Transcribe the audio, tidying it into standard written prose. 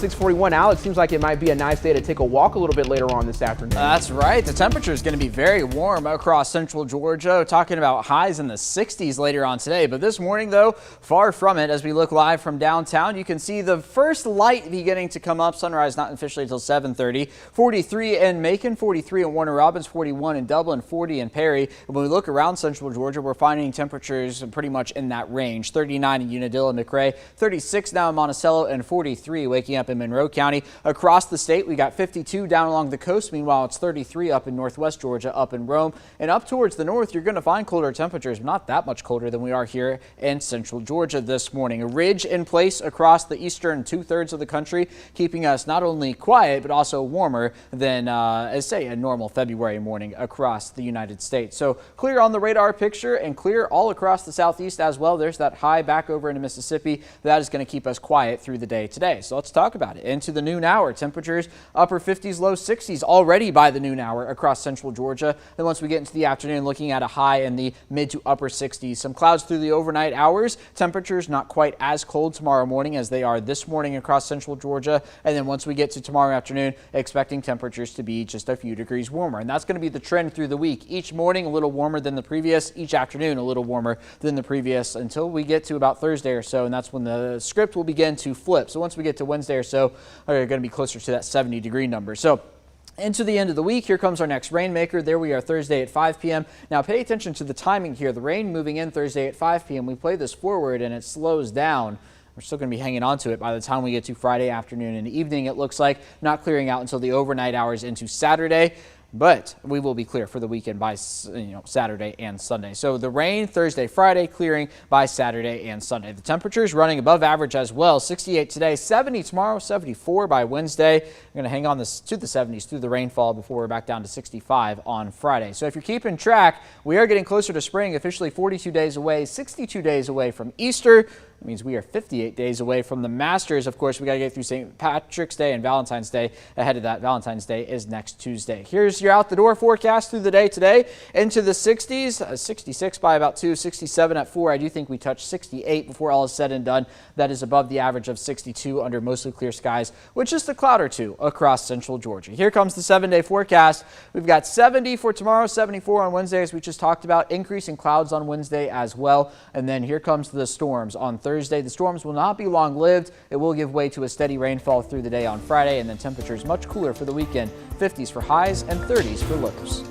6:41 out. It seems like it might be a nice day to take a walk a little bit later on this afternoon. That's right. The temperature is going to be very warm across central Georgia. Talking about highs in the 60s later on today. But this morning, though, far from it. As we look live from downtown, you can see the first light beginning to come up. Sunrise not officially until 7:30. 43 in Macon, 43 in Warner Robins, 41 in Dublin, 40 in Perry. And when we look around central Georgia, we're finding temperatures pretty much in that range. 39 in Unadilla and McRae, 36 now in Monticello, and 43 waking up in Monroe County. Across the state, we got 52 down along the coast. Meanwhile, it's 33 up in northwest Georgia, up in Rome. And up towards the north, you're going to find colder temperatures, but not that much colder than we are here in central Georgia this morning. A ridge in place across the eastern 2/3 of the country, keeping us not only quiet, but also warmer than, say, a normal February morning across the United States. So clear on the radar picture and clear all across the southeast as well. There's that high back over into Mississippi. That is going to keep us quiet through the day today. So let's talk about it. Into the noon hour, temperatures upper 50s, low 60s already by the noon hour across central Georgia. Then once we get into the afternoon, looking at a high in the mid to upper 60s. Some clouds through the overnight hours. Temperatures not quite as cold tomorrow morning as they are this morning across central Georgia. And then once we get to tomorrow afternoon, expecting temperatures to be just a few degrees warmer. And that's going to be the trend through the week. Each morning a little warmer than the previous, each afternoon a little warmer than the previous until we get to about Thursday or so. And that's when the script will begin to flip. So once we get to Wednesday or so, we're going to be closer to that 70-degree number. So into the end of the week, here comes our next rainmaker. There we are Thursday at 5 p.m. Now pay attention to the timing here. The rain moving in Thursday at 5 p.m. We play this forward and it slows down. We're still going to be hanging on to it by the time we get to Friday afternoon and evening. It looks like not clearing out until the overnight hours into Saturday. But we will be clear for the weekend by Saturday and Sunday. So the rain Thursday, Friday, clearing by Saturday and Sunday. The temperatures running above average as well. 68 today, 70 tomorrow, 74 by Wednesday. We're going to hang on to the 70s through the rainfall before we're back down to 65 on Friday. So if you're keeping track, we are getting closer to spring, officially 42 days away, 62 days away from Easter. That means we are 58 days away from the Masters. Of course, we got to get through St. Patrick's Day and Valentine's Day. Ahead of that, Valentine's Day is next Tuesday. Here's your out the door forecast through the day today. Into the 60s, 66 by about 2, 67 at 4. I do think we touch 68 before all is said and done. That is above the average of 62 under mostly clear skies, with just a cloud or two across central Georgia. Here comes the 7-day forecast. We've got 70 for tomorrow, 74 on Wednesday, as we just talked about. Increasing clouds on Wednesday as well. And then here comes the storms on Thursday. The storms will not be long-lived. It will give way to a steady rainfall through the day on Friday, and then temperatures much cooler for the weekend. 50s for highs and 30s for lows.